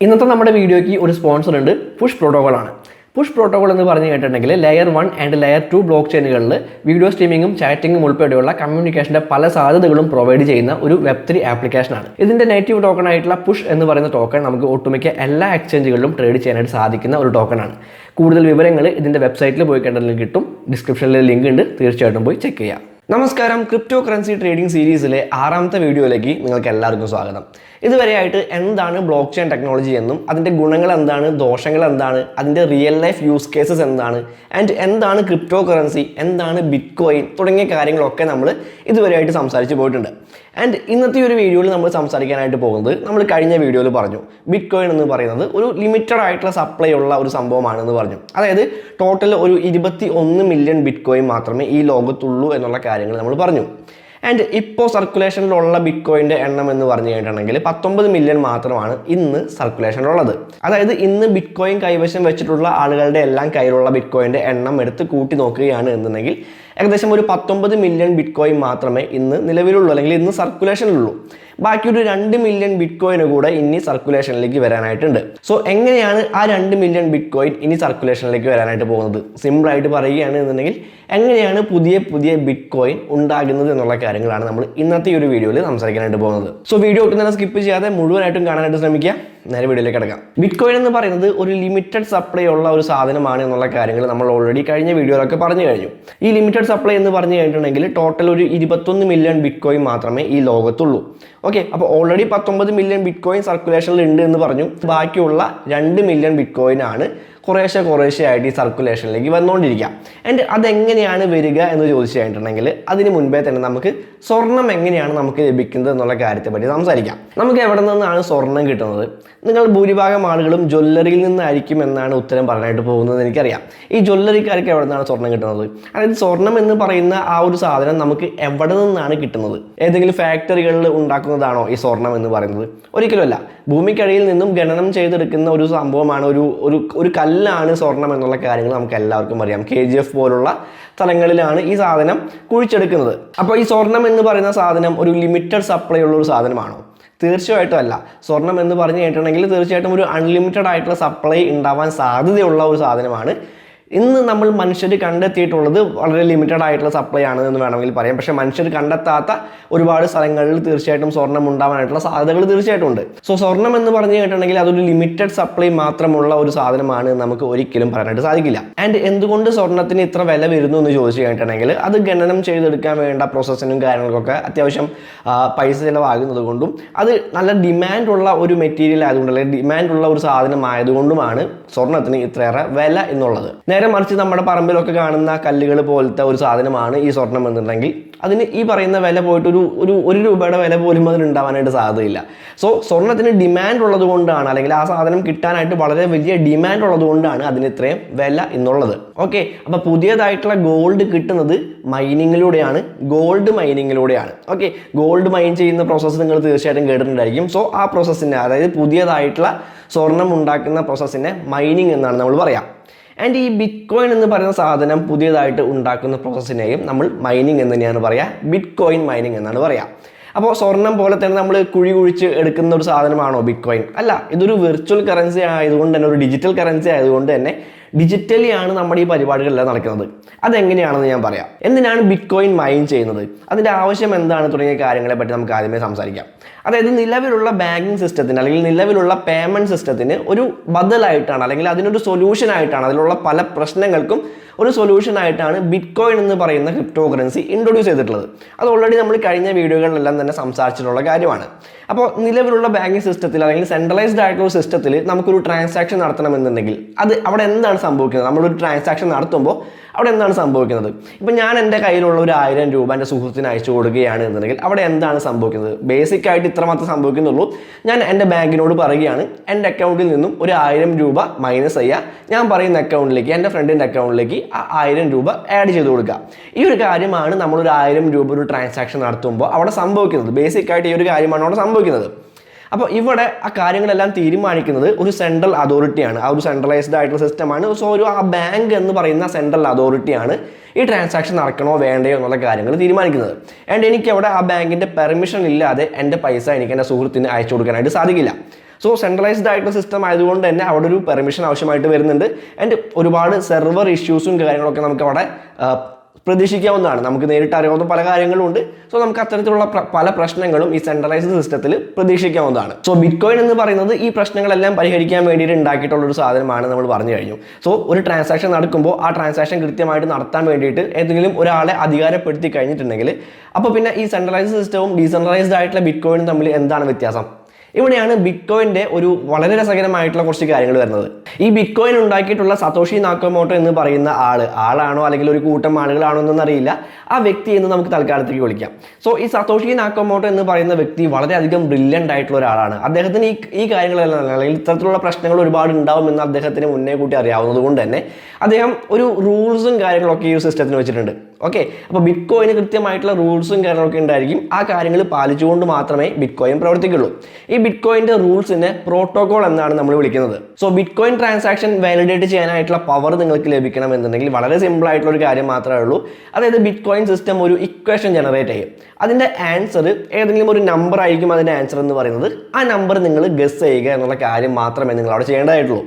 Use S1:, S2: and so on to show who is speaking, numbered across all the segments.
S1: ഇന്നത്തെ നമ്മുടെ വീഡിയോയ്ക്ക് ഒരു സ്പോൺസർ ഉണ്ട്. പുഷ് പ്രോട്ടോകോൾ ആണ്. പുഷ് പ്രോട്ടോകോൾ എന്ന് പറഞ്ഞു കേട്ടിട്ടുണ്ടെങ്കിൽ ലെയർ 1 ആൻഡ് ലെയർ 2 ബ്ലോക്ക് ചെയിനുകളിൽ വീഡിയോ സ്ട്രീമിങ്ങും ചാറ്റിങ്ങും ഉൾപ്പെടെയുള്ള കമ്മ്യൂണിക്കേഷൻ്റെ പല സാധ്യതകളും പ്രൊവൈഡ് ചെയ്യുന്ന ഒരു വെബ്3 ആപ്ലിക്കേഷനാണ്. ഇതിൻ്റെ നേറ്റീവ് ടോക്കൺ ആയിട്ടുള്ള പുഷ് എന്ന് പറയുന്ന ടോക്കൺ നമുക്ക് ഒട്ടുമിക്ക എല്ലാ എക്സ്ചേഞ്ചുകളിലും ട്രേഡ് ചെയ്യാനായിട്ട് സാധിക്കുന്ന ഒരു ടോക്കണാണ്. കൂടുതൽ വിവരങ്ങൾ ഇതിൻ്റെ വെബ്സൈറ്റിൽ പോയി കണ്ടെങ്കിൽ കിട്ടും. ഡിസ്ക്രിപ്ഷനിൽ ലിങ്ക് ഉണ്ട്, തീർച്ചയായിട്ടും പോയി ചെക്ക് ചെയ്യാം. നമസ്കാരം, ക്രിപ്റ്റോ കറൻസി ട്രേഡിംഗ് സീരീസിലെ 6ാമത്തെ വീഡിയോയിലേക്ക് നിങ്ങൾക്ക് എല്ലാവർക്കും സ്വാഗതം. ഇതുവരെയായിട്ട് എന്താണ് ബ്ലോക്ക് ചെയിൻ ടെക്നോളജി എന്നും അതിൻ്റെ ഗുണങ്ങൾ എന്താണ്, ദോഷങ്ങൾ എന്താണ്, അതിൻ്റെ റിയൽ ലൈഫ് യൂസ് കേസസ് എന്താണ്, ആൻഡ് എന്താണ് ക്രിപ്റ്റോ കറൻസി, എന്താണ് ബിറ്റ് കോയിൻ തുടങ്ങിയ കാര്യങ്ങളൊക്കെ നമ്മൾ ഇതുവരെയായിട്ട് സംസാരിച്ച് പോയിട്ടുണ്ട്. ആൻഡ് ഇന്നത്തെ ഒരു വീഡിയോയിൽ നമ്മൾ സംസാരിക്കാനായിട്ട് പോകുന്നത്, നമ്മൾ കഴിഞ്ഞ വീഡിയോയിൽ പറഞ്ഞു ബിറ്റ് കോയിൻ എന്ന് പറയുന്നത് ഒരു ലിമിറ്റഡ് ആയിട്ടുള്ള സപ്ലൈ ഉള്ള ഒരു സംഭവമാണെന്ന് പറഞ്ഞു. അതായത് ടോട്ടൽ ഒരു 21 മില്യൺ ബിറ്റ് കോയിൻ മാത്രമേ ഈ ലോകത്തുള്ളൂ എന്നുള്ള കാര്യങ്ങൾ നമ്മൾ പറഞ്ഞു. ആൻഡ് ഇപ്പോൾ സർക്കുലേഷനിലുള്ള ബിറ്റ് കോയിൻ്റെ എണ്ണം എന്ന് പറഞ്ഞു കഴിഞ്ഞിട്ടുണ്ടെങ്കിൽ 19 മില്യൺ മാത്രമാണ് ഇന്ന് സർക്കുലേഷനിലുള്ളത്. അതായത് ഇന്ന് ബിറ്റ് കോയിൻ കൈവശം വെച്ചിട്ടുള്ള ആളുകളുടെ എല്ലാം കയ്യിലുള്ള ബിറ്റ് കോയിൻ്റെ എണ്ണം എടുത്ത് കൂട്ടി നോക്കുകയാണ് എന്നുണ്ടെങ്കിൽ ഏകദേശം ഒരു 19 മില്യൺ ബിറ്റ് കോയിൻ മാത്രമേ ഇന്ന് നിലവിലുള്ളൂ, അല്ലെങ്കിൽ ഇന്ന് സർക്കുലേഷനിലുള്ളൂ. ബാക്കി ഒരു 2 മില്യൺ ബിറ്റ് കോയിന് കൂടെ ഇനി സർക്കുലേഷനിലേക്ക് വരാനായിട്ടുണ്ട്. സോ എങ്ങനെയാണ് ആ 2 മില്യൺ ബിറ്റ് കോയിൻ ഇനി സർക്കുലേഷനിലേക്ക് വരാനായിട്ട് പോകുന്നത്? സിമ്പിളായിട്ട് പറയുകയാണ് എന്നുണ്ടെങ്കിൽ എങ്ങനെയാണ് പുതിയ ബിറ്റ് കോയിൻ ഉണ്ടാകുന്നത് എന്നുള്ള കാര്യങ്ങളാണ് നമ്മൾ ഇന്നത്തെ ഈ ഒരു വീഡിയോയിൽ സംസാരിക്കാനായിട്ട് പോകുന്നത്. സോ വീഡിയോ ഒട്ടും തന്നെ സ്കിപ്പ് ചെയ്യാതെ മുഴുവനായിട്ടും കാണാനായിട്ട് ശ്രമിക്കുക. നേരെ വീഡിയോയിലേക്ക് കിടക്കാം. ബിറ്റ് കോയിൻ എന്ന് പറയുന്നത് ഒരു ലിമിറ്റഡ് സപ്ലൈ ഉള്ള ഒരു സാധനമാണ് എന്നുള്ള കാര്യങ്ങൾ നമ്മൾ ഓൾറെഡി കഴിഞ്ഞ വീഡിയോയിലൊക്കെ പറഞ്ഞു കഴിഞ്ഞു. ഈ ലിമിറ്റഡ് സപ്ലൈ എന്ന് പറഞ്ഞു കഴിഞ്ഞിട്ടുണ്ടെങ്കിൽ ടോട്ടൽ ഒരു 21 മില്യൺ ബിറ്റ് കോയിൻ മാത്രമേ ഈ ലോകത്തുള്ളൂ. ഓക്കെ, അപ്പോൾ ഓൾറെഡി 19 മില്യൺ ബിറ്റ് കോയിൻ സർക്കുലേഷനിൽ ഉണ്ട് എന്ന് പറഞ്ഞു. ബാക്കിയുള്ള 2 മില്യൺ ബിറ്റ് കോയിൻ ആണ് കുറേശ്ശെ ആയിട്ട് ഈ സർക്കുലേഷനിലേക്ക് വന്നുകൊണ്ടിരിക്കുക. ആൻഡ് അതെങ്ങനെയാണ് വരിക എന്ന് ചോദിച്ചു കഴിഞ്ഞിട്ടുണ്ടെങ്കിൽ അതിന് മുൻപേ തന്നെ നമുക്ക് സ്വർണം എങ്ങനെയാണ് നമുക്ക് ലഭിക്കുന്നത് എന്നുള്ള കാര്യത്തെ പറ്റി സംസാരിക്കാം. നമുക്ക് എവിടെ നിന്നാണ് സ്വർണം കിട്ടുന്നത്? നിങ്ങൾ ഭൂരിഭാഗം ആളുകളും ജ്വല്ലറിയിൽ നിന്നായിരിക്കും എന്നാണ് ഉത്തരം പറയാനായിട്ട് പോകുന്നത് എനിക്കറിയാം. ഈ ജ്വല്ലറിക്കാർക്ക് എവിടെ നിന്നാണ് സ്വർണം കിട്ടുന്നത്? അതായത് സ്വർണം എന്ന് പറയുന്ന ആ ഒരു സാധനം നമുക്ക് എവിടെ നിന്നാണ് കിട്ടുന്നത്? ഏതെങ്കിലും ഫാക്ടറികളിൽ ഉണ്ടാക്കുന്നതാണോ ഈ സ്വർണം എന്ന് പറയുന്നത്? ഒരിക്കലുമല്ല. ഭൂമിക്കടിയിൽ നിന്നും ഖനനം ചെയ്തെടുക്കുന്ന ഒരു സംഭവമാണ്, ഒരു കല്ലാണ് സ്വർണം എന്നുള്ള കാര്യങ്ങൾ നമുക്ക് എല്ലാവർക്കും അറിയാം. KGF പോലുള്ള സ്ഥലങ്ങളിലാണ് ഈ സാധനം കുഴിച്ചെടുക്കുന്നത്. അപ്പോൾ ഈ സ്വർണം എന്ന് പറയുന്ന സാധനം ഒരു ലിമിറ്റഡ് സപ്ലൈ ഉള്ള ഒരു സാധനമാണോ? തീർച്ചയായിട്ടും അല്ല. സ്വർണം എന്ന് പറഞ്ഞു കഴിഞ്ഞിട്ടുണ്ടെങ്കിൽ തീർച്ചയായിട്ടും ഒരു അൺലിമിറ്റഡ് ആയിട്ടുള്ള സപ്ലൈ ഉണ്ടാവാൻ സാധ്യതയുള്ള ഒരു സാധനമാണ്. ഇന്ന് നമ്മൾ മനുഷ്യർ കണ്ടെത്തിയിട്ടുള്ളത് വളരെ ലിമിറ്റഡ് ആയിട്ടുള്ള സപ്ലൈ ആണ് എന്ന് വേണമെങ്കിൽ പറയാം. പക്ഷേ മനുഷ്യർ കണ്ടെത്താത്ത ഒരുപാട് സ്ഥലങ്ങളിൽ തീർച്ചയായിട്ടും സ്വർണം ഉണ്ടാവാനായിട്ടുള്ള സാധ്യതകൾ തീർച്ചയായിട്ടും ഉണ്ട്. സോ സ്വർണം എന്ന് പറഞ്ഞു കഴിഞ്ഞിട്ടുണ്ടെങ്കിൽ അതൊരു ലിമിറ്റഡ് സപ്ലൈ മാത്രമുള്ള ഒരു സാധനമാണ് നമുക്ക് ഒരിക്കലും പറയാനായിട്ട് സാധിക്കില്ല. ആൻഡ് എന്തുകൊണ്ട് സ്വർണത്തിന് ഇത്ര വില വരുന്നു എന്ന് ചോദിച്ചു കഴിഞ്ഞിട്ടുണ്ടെങ്കിൽ അത് ഖനനം ചെയ്തെടുക്കാൻ വേണ്ട പ്രോസസ്സിനും കാര്യങ്ങൾക്കൊക്കെ അത്യാവശ്യം പൈസ ചിലവാകുന്നത് കൊണ്ടും അത് നല്ല ഡിമാൻഡുള്ള ഒരു മെറ്റീരിയൽ ആയതുകൊണ്ട്, അല്ലെങ്കിൽ ഡിമാൻഡുള്ള ഒരു സാധനം ആയതുകൊണ്ടുമാണ് സ്വർണത്തിന് ഇത്രയേറെ വില എന്നുള്ളത്. നേരെ മറിച്ച് നമ്മുടെ പറമ്പിലൊക്കെ കാണുന്ന കല്ലുകൾ പോലത്തെ ഒരു സാധനമാണ് ഈ സ്വർണം എന്നുണ്ടെങ്കിൽ അതിന് ഈ പറയുന്ന വില പോയിട്ട് ഒരു രൂപയുടെ വില പോലും അതിന് ഉണ്ടാവാനായിട്ട് സാധ്യതയില്ല. സോ സ്വർണത്തിന് ഡിമാൻഡ് ഉള്ളത് കൊണ്ടാണ്, അല്ലെങ്കിൽ ആ സാധനം കിട്ടാനായിട്ട് വളരെ വലിയ ഡിമാൻഡ് ഉള്ളത് കൊണ്ടാണ് അതിന് ഇത്രയും വില എന്നുള്ളത്. ഓക്കെ, അപ്പോൾ പുതിയതായിട്ടുള്ള ഗോൾഡ് കിട്ടുന്നത് മൈനിങ്ങിലൂടെയാണ്, ഗോൾഡ് മൈനിങ്ങിലൂടെയാണ്. ഓക്കെ, ഗോൾഡ് മൈൻ ചെയ്യുന്ന പ്രോസസ്സ് നിങ്ങൾ തീർച്ചയായിട്ടും കേട്ടിട്ടുണ്ടായിരിക്കും. സോ ആ പ്രോസസ്സിനെ, അതായത് പുതിയതായിട്ടുള്ള സ്വർണം ഉണ്ടാക്കുന്ന പ്രോസസ്സിനെ മൈനിങ് എന്നാണ് നമ്മൾ പറയാം. ആൻഡ് ഈ ബിറ്റ് കോയിൻ എന്ന് പറയുന്ന സാധനം പുതിയതായിട്ട് ഉണ്ടാക്കുന്ന പ്രോസസ്സിനെയും നമ്മൾ മൈനിങ് എന്ന് തന്നെയാണ് പറയുക. ബിറ്റ് കോയിൻ മൈനിങ് എന്നാണ് പറയുക. അപ്പോൾ സ്വർണം പോലെ തന്നെ നമ്മൾ കുഴിച്ച് എടുക്കുന്ന ഒരു സാധനമാണോ ബിറ്റ് കോയിൻ? അല്ല, ഇതൊരു വിർച്വൽ കറൻസി ആയതുകൊണ്ട് തന്നെ, ഒരു ഡിജിറ്റൽ കറൻസി ആയതുകൊണ്ട് തന്നെ ഡിജിറ്റലി ആണ് നമ്മുടെ ഈ പരിപാടികളെല്ലാം നടക്കുന്നത്. അതെങ്ങനെയാണെന്ന് ഞാൻ പറയാം. എന്തിനാണ് ബിറ്റ് കോയിൻ മൈൻ ചെയ്യുന്നത്, അതിൻ്റെ ആവശ്യം എന്താണ് തുടങ്ങിയ കാര്യങ്ങളെ പറ്റി നമുക്ക് ആദ്യമേ സംസാരിക്കാം. അതായത് നിലവിലുള്ള ബാങ്കിങ് സിസ്റ്റത്തിന്, അല്ലെങ്കിൽ നിലവിലുള്ള പേയ്മെൻറ്റ് സിസ്റ്റത്തിന് ഒരു ബദലായിട്ടാണ്, അല്ലെങ്കിൽ അതിനൊരു സൊല്യൂഷൻ ആയിട്ടാണ്, അതിലുള്ള പല പ്രശ്നങ്ങൾക്കും ഒരു സൊല്യൂഷൻ ആയിട്ടാണ് ബിറ്റ് കോയിൻ എന്ന് പറയുന്ന ക്രിപ്റ്റോ കറൻസി ഇൻട്രൊഡ്യൂസ് ചെയ്തിട്ടുള്ളത്. അത് ഓൾറെഡി നമ്മൾ കഴിഞ്ഞ വീഡിയോകളിലെല്ലാം തന്നെ സംസാരിച്ചിട്ടുള്ള കാര്യമാണ്. അപ്പോൾ നിലവിലുള്ള ബാങ്കിങ് സിസ്റ്റത്തിൽ, അല്ലെങ്കിൽ സെൻട്രലൈസ്ഡ് ആയിട്ടുള്ള ഒരു സിസ്റ്റത്തിൽ നമുക്കൊരു ട്രാൻസാക്ഷൻ നടത്തണമെന്നുണ്ടെങ്കിൽ അവിടെ എന്താണ് സംഭവിക്കുന്നത്? നമ്മളൊരു ട്രാൻസാക്ഷൻ നടത്തുമ്പോൾ അവിടെ എന്താണ് സംഭവിക്കുന്നത്? ഇപ്പം ഞാൻ എൻ്റെ കയ്യിലുള്ള ഒരു 1000 രൂപ എൻ്റെ സുഹൃത്തിന് അയച്ചു കൊടുക്കുകയാണ് എന്നുണ്ടെങ്കിൽ അവിടെ എന്താണ് സംഭവിക്കുന്നത്? ബേസിക് ആയിട്ട് ഇത്ര മാത്രം സംഭവിക്കുന്നുള്ളൂ. ഞാൻ എൻ്റെ ബാങ്കിനോട് പറയുകയാണ് എൻ്റെ അക്കൗണ്ടിൽ നിന്നും ഒരു 1000 രൂപ മൈനസ് ചെയ്യുക, ഞാൻ പറയുന്ന അക്കൗണ്ടിലേക്ക്, എൻ്റെ ഫ്രണ്ടിൻ്റെ അക്കൗണ്ടിലേക്ക് ആ 1000 രൂപ ആഡ് ചെയ്ത് കൊടുക്കുക. ഈ ഒരു കാര്യമാണ് നമ്മളൊരു 1000 രൂപ ഒരു ട്രാൻസാക്ഷൻ നടത്തുമ്പോൾ അവിടെ സംഭവിക്കുന്നത്. ബേസിക് ആയിട്ട് ഈ ഒരു കാര്യമാണ് അവിടെ സംഭവിക്കുന്നത്. അപ്പോൾ ഇവിടെ ആ കാര്യങ്ങളെല്ലാം തീരുമാനിക്കുന്നത് ഒരു സെൻട്രൽ അതോറിറ്റിയാണ്, ആ ഒരു സെൻട്രലൈസ്ഡ് ആയിട്ടുള്ള സിസ്റ്റമാണ്. സോ ആ ബാങ്ക് എന്ന് പറയുന്ന സെൻട്രൽ അതോറിറ്റിയാണ് ഈ ട്രാൻസാക്ഷൻ നടക്കണോ വേണ്ടയോ എന്നുള്ള കാര്യങ്ങൾ തീരുമാനിക്കുന്നത്. ആൻഡ് എനിക്ക് അവിടെ ആ ബാങ്കിൻ്റെ പെർമിഷൻ ഇല്ലാതെ എൻ്റെ പൈസ എനിക്ക് എൻ്റെ സുഹൃത്തിന് അയച്ചു കൊടുക്കാനായിട്ട് സാധിക്കില്ല. സോ സെൻട്രലൈസ്ഡ് ആയിട്ടുള്ള സിസ്റ്റം ആയതുകൊണ്ട് തന്നെ അവിടെ ഒരു പെർമിഷൻ ആവശ്യമായിട്ട് വരുന്നുണ്ട്. ആൻഡ് ഒരുപാട് സെർവർ ഇഷ്യൂസും കാര്യങ്ങളൊക്കെ നമുക്ക് അവിടെ പ്രതീക്ഷിക്കാവുന്നതാണ്. നമുക്ക് നേരിട്ട് അറിയാവുന്ന പല കാര്യങ്ങളും ഉണ്ട്. സോ നമുക്ക് അത്തരത്തിലുള്ള പല പ്രശ്നങ്ങളും ഈ സെൻട്രലൈസ്ഡ് സിസ്റ്റത്തിൽ പ്രതീക്ഷിക്കാവുന്നതാണ്. സോ ബിറ്റ്കോയിൻ എന്ന് പറയുന്നത് ഈ പ്രശ്നങ്ങളെല്ലാം പരിഹരിക്കാൻ വേണ്ടിയിട്ട് ഉണ്ടാക്കിയിട്ടുള്ള ഒരു സാധനമാണ് നമ്മൾ പറഞ്ഞു കഴിഞ്ഞു. സോ ഒരു ട്രാൻസാക്ഷൻ നടക്കുമ്പോൾ ആ ട്രാൻസാക്ഷൻ കൃത്യമായിട്ട് നടത്താൻ വേണ്ടിയിട്ട് ഏതെങ്കിലും ഒരാളെ അധികാരപ്പെടുത്തി കഴിഞ്ഞിട്ടുണ്ടെങ്കിൽ അപ്പോൾ പിന്നെ ഈ സെൻട്രലൈസ്ഡ് സിസ്റ്റവും ഡീസെൻട്രലൈസ്ഡ് ആയിട്ടുള്ള ബിറ്റ്കോയിനും തമ്മിൽ എന്താണ് വ്യത്യാസം? ഇവിടെയാണ് ബിറ്റ്കോയിൻ്റെ ഒരു വളരെ രസകരമായിട്ടുള്ള കുറച്ച് കാര്യങ്ങൾ വരുന്നത്. ഈ ബിറ്റ്കോയിൻ ഉണ്ടാക്കിയിട്ടുള്ള സതോഷി നാക്കമോട്ടോ എന്ന് പറയുന്ന ആളാണോ അല്ലെങ്കിൽ ഒരു കൂട്ടം ആളുകളാണോ എന്നൊന്നും അറിയില്ല, ആ വ്യക്തി എന്ന് നമുക്ക് തൽക്കാലത്തേക്ക് വിളിക്കാം. സോ ഈ സതോഷി നാക്കമോട്ടോ എന്ന് പറയുന്ന വ്യക്തി വളരെയധികം ബ്രില്യൻ്റ് ആയിട്ടുള്ള ഒരാളാണ്. അദ്ദേഹത്തിന് ഈ കാര്യങ്ങളെല്ലാം അല്ലെങ്കിൽ ഇത്തരത്തിലുള്ള പ്രശ്നങ്ങൾ ഒരുപാട് ഉണ്ടാവുമെന്ന് അദ്ദേഹത്തിന് മുന്നേ കൂട്ടി അറിയാവുന്നത് കൊണ്ട് തന്നെ അദ്ദേഹം ഒരു റൂൾസും കാര്യങ്ങളൊക്കെ ഈ സിസ്റ്റത്തിന് വെച്ചിട്ടുണ്ട്. ഓക്കെ, അപ്പോൾ ബിറ്റ്കോയിന് കൃത്യമായിട്ടുള്ള റൂൾസും കാര്യങ്ങളൊക്കെ ഉണ്ടായിരിക്കും. ആ കാര്യങ്ങൾ പാലിച്ചുകൊണ്ട് മാത്രമേ ബിറ്റ്കോയിൻ പ്രവർത്തിക്കുള്ളൂ. ഈ ബിറ്റ്കോയിൻ്റെ റൂൾസിനെ പ്രോട്ടോകോൾ എന്നാണ് നമ്മൾ വിളിക്കുന്നത്. സോ ബിറ്റ്കോയിൻ ട്രാൻസാക്ഷൻ വാലിഡേറ്റ് ചെയ്യാനായിട്ടുള്ള പവർ നിങ്ങൾക്ക് ലഭിക്കണം എന്നുണ്ടെങ്കിൽ വളരെ സിമ്പിൾ ആയിട്ടുള്ള ഒരു കാര്യം മാത്രമേ ഉള്ളൂ. അതായത് ബിറ്റ്കോയിൻ സിസ്റ്റം ഒരു ഇക്വേഷൻ ജനറേറ്റ് ചെയ്യും. അതിൻ്റെ ആൻസർ ഏതെങ്കിലും ഒരു നമ്പർ ആയിരിക്കും അതിൻ്റെ ആൻസർ എന്ന് പറയുന്നത്. ആ നമ്പർ നിങ്ങൾ ഗസ് ചെയ്യുക എന്നുള്ള കാര്യം മാത്രമേ നിങ്ങൾ അവിടെ ചെയ്യേണ്ടതായിട്ടുള്ളൂ.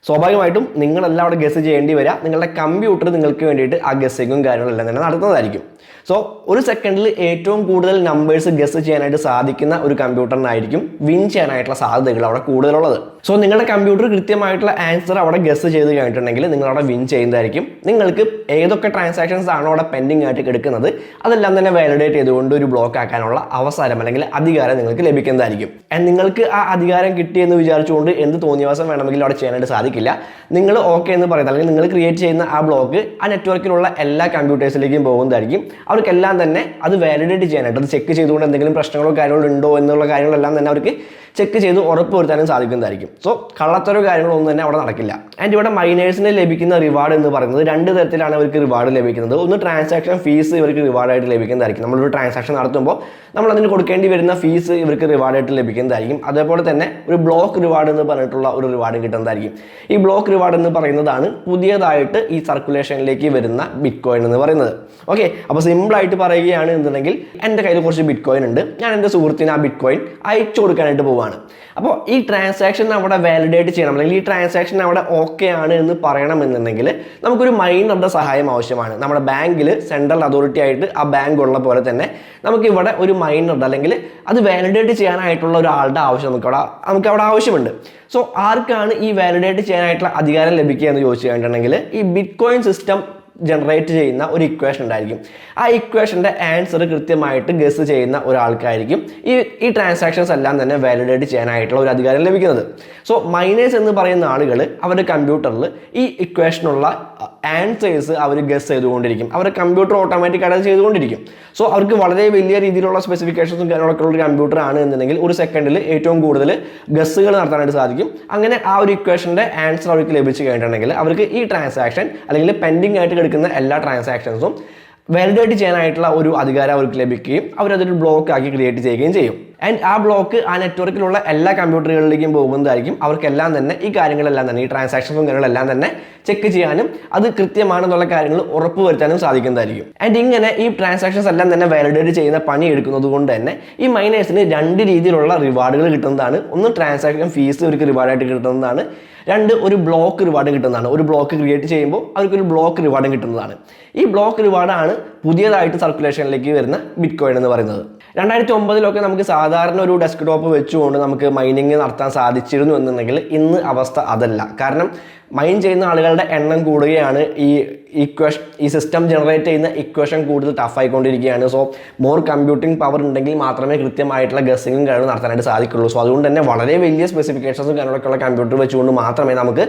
S1: സ്വാഭാവികമായിട്ടും നിങ്ങളെല്ലാം അവിടെ ഗസ് ചെയ്യേണ്ടി വരിക. നിങ്ങളുടെ കമ്പ്യൂട്ടർ നിങ്ങൾക്ക് വേണ്ടിയിട്ട് ആ ഗസ്സിങ്ങും കാര്യങ്ങളെല്ലാം തന്നെ നടത്തുന്നതായിരിക്കും. സോ ഒരു സെക്കൻഡിൽ ഏറ്റവും കൂടുതൽ നമ്പേഴ്സ് ഗസ് ചെയ്യാനായിട്ട് സാധിക്കുന്ന ഒരു കമ്പ്യൂട്ടറിനായിരിക്കും വിൻ ചെയ്യാനായിട്ടുള്ള സാധ്യതകൾ അവിടെ കൂടുതലുള്ളത്. സോ നിങ്ങളുടെ കമ്പ്യൂട്ടർ കൃത്യമായിട്ടുള്ള ആൻസർ അവിടെ ഗസ് ചെയ്ത് കഴിഞ്ഞിട്ടുണ്ടെങ്കിൽ നിങ്ങൾ അവിടെ വിൻ ചെയ്യുന്നതായിരിക്കും. നിങ്ങൾക്ക് ഏതൊക്കെ ട്രാൻസാക്ഷൻസ് ആണോ അവിടെ പെൻഡിങ് ആയിട്ട് കിടക്കുന്നത് അതെല്ലാം തന്നെ വാലിഡേറ്റ് ചെയ്തുകൊണ്ട് ഒരു ബ്ലോക്ക് ആക്കാനുള്ള അവസരം അല്ലെങ്കിൽ അധികാരം നിങ്ങൾക്ക് ലഭിക്കുന്നതായിരിക്കും. ആൻഡ് നിങ്ങൾക്ക് ആ അധികാരം കിട്ടിയെന്ന് വിചാരിച്ചുകൊണ്ട് എന്ത് തോന്നിയവാസം വേണമെങ്കിലും അവിടെ ചെയ്യാനായിട്ട് സാധിക്കില്ല. നിങ്ങൾ ഓക്കെ എന്ന് പറയുന്നത് അല്ലെങ്കിൽ നിങ്ങൾ ക്രിയേറ്റ് ചെയ്യുന്ന ആ ബ്ലോക്ക് ആ നെറ്റ്വർക്കിലുള്ള എല്ലാ കമ്പ്യൂട്ടേഴ്സിലേക്കും പോകുന്നതായിരിക്കും. അവർക്കെല്ലാം തന്നെ അത് വാലിഡേറ്റ് ചെയ്യാനായിട്ട് അത് ചെക്ക് ചെയ്തുകൊണ്ട് എന്തെങ്കിലും പ്രശ്നങ്ങളോ കാര്യങ്ങളോ ഉണ്ടോ എന്നുള്ള കാര്യങ്ങളെല്ലാം തന്നെ അവർക്ക് ചെക്ക് ചെയ്ത് ഉറപ്പ് വരുത്താനും സാധിക്കുന്നതായിരിക്കും. സോ കള്ളത്തരോ കാര്യങ്ങളോ ഒന്നും തന്നെ അവിടെ നടക്കില്ല. ആൻഡ് ഇവിടെ മൈനേഴ്സിന് ലഭിക്കുന്ന റിവാർഡ് എന്ന് പറയുന്നത് രണ്ട് തരത്തിലാണ് അവർക്ക് റിവാർഡ് ലഭിക്കുന്നത്. ഒന്ന് ട്രാൻസാക്ഷൻ ഫീസ് ഇവർക്ക് റിവാർഡായിട്ട് ലഭിക്കുന്നതായിരിക്കും. നമ്മളൊരു ട്രാൻസാക്ഷൻ നടത്തുമ്പോൾ നമ്മൾ അതിന് കൊടുക്കേണ്ടി വരുന്ന ഫീസ് ഇവർക്ക് റിവാർഡായിട്ട് ലഭിക്കുന്നതായിരിക്കും. അതേപോലെ തന്നെ ഒരു ബ്ലോക്ക് റിവാർഡ് എന്ന് പറഞ്ഞിട്ടുള്ള ഒരു റിവാർഡ് കിട്ടുന്നതായിരിക്കും. ഈ ബ്ലോക്ക് റിവാർഡ് എന്ന് പറയുന്നതാണ് പുതിയതായിട്ട് ഈ സർക്കുലേഷനിലേക്ക് വരുന്ന ബിറ്റ്കോയിൻ എന്ന് പറയുന്നത്. ഓക്കെ, അപ്പോൾ സിമ്പിളായിട്ട് പറയുകയാണ് എന്നുണ്ടെങ്കിൽ എൻ്റെ കയ്യിൽ കുറച്ച് ബിറ്റ്കോയിൻ ഉണ്ട്, ഞാൻ എൻ്റെ സുഹൃത്തിന് ആ ബിറ്റ്കോയിൻ അയച്ചു കൊടുക്കാനായിട്ട് പോവുകയാണ്. അപ്പോൾ ഈ ട്രാൻസാക്ഷൻ അവിടെ വാലിഡേറ്റ് ചെയ്യണം അല്ലെങ്കിൽ ഈ ട്രാൻസാക്ഷൻ അവിടെ ഓക്കെ ആണ് എന്ന് പറയണമെന്നുണ്ടെങ്കിൽ നമുക്കൊരു മൈനറുടെ സഹായം ആവശ്യമാണ്. നമ്മുടെ ബാങ്കിൽ സെൻട്രൽ അതോറിറ്റി ആയിട്ട് ആ ബാങ്ക് ഉള്ള പോലെ തന്നെ നമുക്ക് ഇവിടെ ഒരു മൈനറുടെ അല്ലെങ്കിൽ അത് വാലിഡേറ്റ് ചെയ്യാനായിട്ടുള്ള ഒരാളുടെ ആവശ്യം നമുക്ക് അവിടെ ആവശ്യമുണ്ട്. സോ ആർക്കാണ് ഈ വാലിഡേറ്റ് ചെയ്യാനായിട്ടുള്ള അധികാരം ലഭിക്കുക എന്ന് ചോദിച്ചു കഴിഞ്ഞിട്ടുണ്ടെങ്കിൽ ഈ ബിറ്റ്കോയിൻ സിസ്റ്റം ജനറേറ്റ് ചെയ്യുന്ന ഒരു ഇക്വേഷൻ ഉണ്ടായിരിക്കും. ആ ഇക്വേഷൻ്റെ ആൻസർ കൃത്യമായിട്ട് ഗസ് ചെയ്യുന്ന ഒരാൾക്കായിരിക്കും ഈ ട്രാൻസാക്ഷൻസ് എല്ലാം തന്നെ വാലിഡേറ്റ് ചെയ്യാനായിട്ടുള്ള ഒരു അധികാരം ലഭിക്കുന്നത്. സോ മൈനേഴ്സ് എന്ന് പറയുന്ന ആളുകൾ അവരുടെ കമ്പ്യൂട്ടറിൽ ഈ ഇക്വേഷനുള്ള ആൻസേഴ്സ് അവർ ഗസ് ചെയ്തുകൊണ്ടിരിക്കും. അവരുടെ കമ്പ്യൂട്ടർ ഓട്ടോമാറ്റിക്കായിട്ട് അത് ചെയ്തുകൊണ്ടിരിക്കും. സോ അവർക്ക് വളരെ വലിയ രീതിയിലുള്ള സ്പെസിഫിക്കേഷൻസും കാര്യങ്ങളൊക്കെ ഉള്ള ഒരു കമ്പ്യൂട്ടർ ആണ് എന്നുണ്ടെങ്കിൽ ഒരു സെക്കൻഡിൽ ഏറ്റവും കൂടുതൽ ഗസ്സുകൾ നടത്താനായിട്ട് സാധിക്കും. അങ്ങനെ ആ ഒരു ഇക്വേഷൻ്റെ ആൻസർ അവർക്ക് ലഭിച്ചു കഴിഞ്ഞിട്ടുണ്ടെങ്കിൽ അവർക്ക് ഈ ട്രാൻസാക്ഷൻ അല്ലെങ്കിൽ പെൻഡിങ് ആയിട്ട് കിടക്കുന്ന എല്ലാ ട്രാൻസാക്ഷൻസും വാലിഡേറ്റ് ചെയ്യാനായിട്ടുള്ള ഒരു അധികാരം അവർക്ക് ലഭിക്കുകയും അവരതൊരു ബ്ലോക്ക് ആക്കി ക്രിയേറ്റ് ചെയ്യുകയും ചെയ്യും. ആൻഡ് ആ ബ്ലോക്ക് ആ നെറ്റ്വർക്കിലുള്ള എല്ലാ കമ്പ്യൂട്ടറുകളിലേക്കും പോകുന്നതായിരിക്കും. അവർക്കെല്ലാം തന്നെ ഈ കാര്യങ്ങളെല്ലാം തന്നെ ഈ ട്രാൻസാക്ഷൻസും കാര്യങ്ങളെല്ലാം തന്നെ ചെക്ക് ചെയ്യാനും അത് കൃത്യമാണെന്നുള്ള കാര്യങ്ങൾ ഉറപ്പ് വരുത്താനും സാധിക്കുന്നതായിരിക്കും. ആൻഡ് ഇങ്ങനെ ഈ ട്രാൻസാക്ഷൻസ് എല്ലാം തന്നെ വാലിഡേറ്റ് ചെയ്യുന്ന പണി എടുക്കുന്നത് കൊണ്ട് തന്നെ ഈ മൈനേഴ്സിന് രണ്ട് രീതിയിലുള്ള റിവാർഡുകൾ കിട്ടുന്നതാണ്. ഒന്ന് ട്രാൻസാക്ഷൻ ഫീസ് അവർക്ക് റിവാർഡായിട്ട് കിട്ടുന്നതാണ്, രണ്ട് ഒരു ബ്ലോക്ക് റിവാർഡ് കിട്ടുന്നതാണ്. ഒരു ബ്ലോക്ക് ക്രിയേറ്റ് ചെയ്യുമ്പോൾ അവർക്കൊരു ബ്ലോക്ക് റിവാർഡും കിട്ടുന്നതാണ്. ഈ ബ്ലോക്ക് റിവാർഡാണ് പുതിയതായിട്ട് സർക്കുലേഷനിലേക്ക് വരുന്ന ബിറ്റ്കോയിൻ എന്ന് പറയുന്നത്. 2009 നമുക്ക് സാധാരണ ഒരു ഡെസ്ക്ടോപ്പ് വെച്ചുകൊണ്ട് നമുക്ക് മൈനിങ് നടത്താൻ സാധിച്ചിരുന്നു എന്നുണ്ടെങ്കിൽ ഇന്ന് അവസ്ഥ അതല്ല. കാരണം മൈൻ ചെയ്യുന്ന ആളുകളുടെ എണ്ണം കൂടുകയാണ്. ഈ സിസ്റ്റം ജനറേറ്റ് ചെയ്യുന്ന ഇക്വേഷൻ കൂടുതൽ ടഫായിക്കൊണ്ടിരിക്കുകയാണ്. സോ മോർ കമ്പ്യൂട്ടിംഗ് പവർ ഉണ്ടെങ്കിൽ മാത്രമേ കൃത്യമായിട്ടുള്ള ഗസ്സിങ്ങും കാര്യങ്ങളും നടത്താനായിട്ട് സാധിക്കുള്ളൂ. സോ അതുകൊണ്ട് തന്നെ വളരെ വലിയ സ്പെസിഫിക്കേഷൻസും കാര്യങ്ങളൊക്കെ ഉള്ള കമ്പ്യൂട്ടർ വെച്ചുകൊണ്ട് മാത്രമേ നമുക്ക്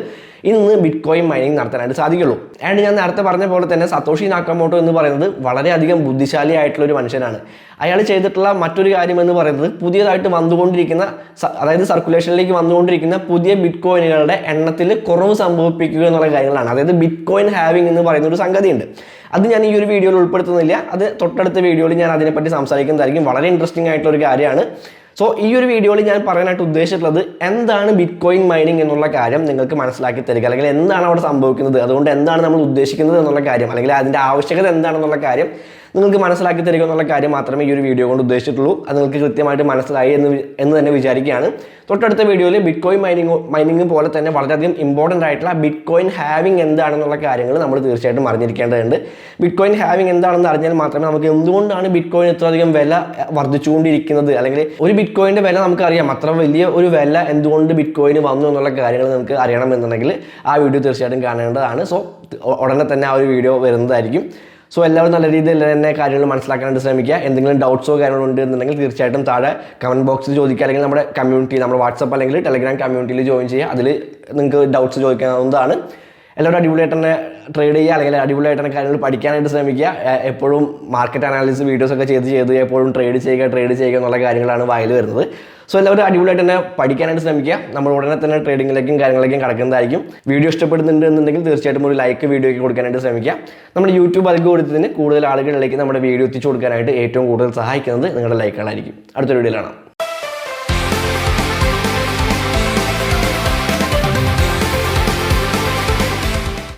S1: ഇന്ന് ബിറ്റ്കോയിൻ മൈനിങ് നടത്താനായിട്ട് സാധിക്കുള്ളൂ. ആൻഡ് ഞാൻ നേരത്തെ പറഞ്ഞ പോലെ തന്നെ സതോഷി നാക്കമോട്ടോ എന്ന് പറയുന്നത് വളരെയധികം ബുദ്ധിശാലി ആയിട്ടുള്ള ഒരു മനുഷ്യനാണ്. അയാൾ ചെയ്തിട്ടുള്ള മറ്റൊരു കാര്യം എന്ന് പറയുന്നത് പുതിയതായിട്ട് വന്നുകൊണ്ടിരിക്കുന്ന അതായത് സർക്കുലേഷനിലേക്ക് വന്നുകൊണ്ടിരിക്കുന്ന പുതിയ ബിറ്റ്കോയിനുകളുടെ എണ്ണത്തിൽ കുറവ് സംഭവിപ്പിക്കുക എന്നുള്ള കാര്യങ്ങളാണ്. അതായത് ബിറ്റ്കോയിൻ ഹാവിംഗ് എന്ന് പറയുന്ന ഒരു സംഗതിയുണ്ട്. അത് ഞാൻ ഈ ഒരു വീഡിയോയിൽ ഉൾപ്പെടുത്തുന്നില്ല. അത് തൊട്ടടുത്ത വീഡിയോയിൽ ഞാൻ അതിനെപ്പറ്റി സംസാരിക്കുന്നതായിരിക്കും. വളരെ ഇൻട്രസ്റ്റിംഗ് ആയിട്ടുള്ള ഒരു കാര്യമാണ്. സോ ഈ ഒരു വീഡിയോയിൽ ഞാൻ പറയാനായിട്ട് ഉദ്ദേശിച്ചിട്ടുള്ളത് എന്താണ് ബിറ്റ്കോയിൻ മൈനിങ് എന്നുള്ള കാര്യം നിങ്ങൾക്ക് മനസ്സിലാക്കി തരിക, അല്ലെങ്കിൽ എന്താണ് അവിടെ സംഭവിക്കുന്നത്, അതുകൊണ്ട് എന്താണ് നമ്മൾ ഉദ്ദേശിക്കുന്നത് എന്നുള്ള കാര്യം, അല്ലെങ്കിൽ അതിൻ്റെ ആവശ്യകത എന്താണെന്നുള്ള കാര്യം നിങ്ങൾക്ക് മനസ്സിലാക്കി തരിക എന്നുള്ള കാര്യം മാത്രമേ ഈ ഒരു വീഡിയോ കൊണ്ട് ഉദ്ദേശിച്ചിട്ടുള്ളൂ. അത് നിങ്ങൾക്ക് കൃത്യമായിട്ട് മനസ്സിലായി എന്ന് തന്നെ വിചാരിക്കുകയാണ്. തൊട്ടടുത്ത വീഡിയോയിൽ ബിറ്റ് കോയിൻ മൈനിങ് പോലെ തന്നെ വളരെയധികം ഇമ്പോർട്ടൻ്റ് ആയിട്ടുള്ള ബിറ്റ് കോയിൻ ഹാവിങ് എന്താണെന്നുള്ള കാര്യങ്ങൾ നമ്മൾ തീർച്ചയായിട്ടും അറിഞ്ഞിരിക്കേണ്ടതുണ്ട്. ബിറ്റ് കോയിൻ ഹാവിങ് എന്താണെന്ന് അറിഞ്ഞാൽ മാത്രമേ നമുക്ക് എന്തുകൊണ്ടാണ് ബിറ്റ് കോയിൻ ഇത്രയധികം വില വർദ്ധിച്ചുകൊണ്ടിരിക്കുന്നത്, അല്ലെങ്കിൽ ഒരു ബിറ്റ് കോയിൻ്റെ വില നമുക്കറിയാം, അത്ര വലിയ ഒരു വില എന്തുകൊണ്ട് ബിറ്റ് കോയിന് വന്നു എന്നുള്ള കാര്യങ്ങൾ നമുക്ക് അറിയണമെന്നുണ്ടെങ്കിൽ ആ വീഡിയോ തീർച്ചയായിട്ടും കാണേണ്ടതാണ്. സോ ഉടനെ തന്നെ ആ ഒരു വീഡിയോ വരുന്നതായിരിക്കും. സോ എല്ലാവരും നല്ല രീതിയിൽ തന്നെ കാര്യങ്ങൾ മനസ്സിലാക്കാനായിട്ട് ശ്രമിക്കുക. എന്തെങ്കിലും ഡൗട്ട്സോ കാര്യങ്ങളോ ഉണ്ടെന്നുണ്ടെങ്കിൽ തീർച്ചയായിട്ടും താഴെ കമൻറ്റ് ബോക്സിൽ ചോദിക്കുക, അല്ലെങ്കിൽ നമ്മുടെ കമ്മ്യൂണിറ്റി, നമ്മുടെ വാട്സപ്പ് അല്ലെങ്കിൽ ടെലഗ്രാം കമ്മ്യൂണിറ്റിയിൽ ജോയിൻ ചെയ്യുക. അതിൽ നിങ്ങൾക്ക് ഡൗട്ട്സ് ചോദിക്കാവുന്നതാണ്. എല്ലാവരും അടിപൊളിയായിട്ട് തന്നെ ട്രേഡ് ചെയ്യുക, അല്ലെങ്കിൽ അടിപൊളിയായിട്ട് തന്നെ കാര്യങ്ങൾ പഠിക്കാനായിട്ട് ശ്രമിക്കുക. എപ്പോഴും മാർക്കറ്റ് അനാലിസിസ് വീഡിയോസ് ഒക്കെ ചെയ്ത് എപ്പോഴും ട്രേഡ് ചെയ്യുക എന്നുള്ള കാര്യങ്ങളാണ് വായിൽ വരുന്നത്. സോ എല്ലാവരും അടിപൊളിയായിട്ട് തന്നെ പഠിക്കാനായിട്ട് ശ്രമിക്കുക. നമ്മൾ ഉടനെ തന്നെ ട്രേഡിങ്ങിലേക്കും കാര്യങ്ങളിലേക്കും കടക്കുന്നതായിരിക്കും. വീഡിയോ ഇഷ്ടപ്പെടുന്നുണ്ട് എന്നുണ്ടെങ്കിൽ തീർച്ചയായിട്ടും ഒരു ലൈക്ക് വീഡിയോയ്ക്ക് കൊടുക്കാനായിട്ട് ശ്രമിക്കുക. നമ്മുടെ യൂട്യൂബ് അൽഗോരിതത്തിന് കൂടുതൽ ആളുകളിലേക്ക് നമ്മുടെ വീഡിയോ എത്തിച്ചു കൊടുക്കാനായിട്ട് ഏറ്റവും കൂടുതൽ സഹായിക്കുന്നത് നിങ്ങളുടെ ലൈക്കുകളായിരിക്കും. അടുത്തൊരു വീഡിയോയിലാണ്.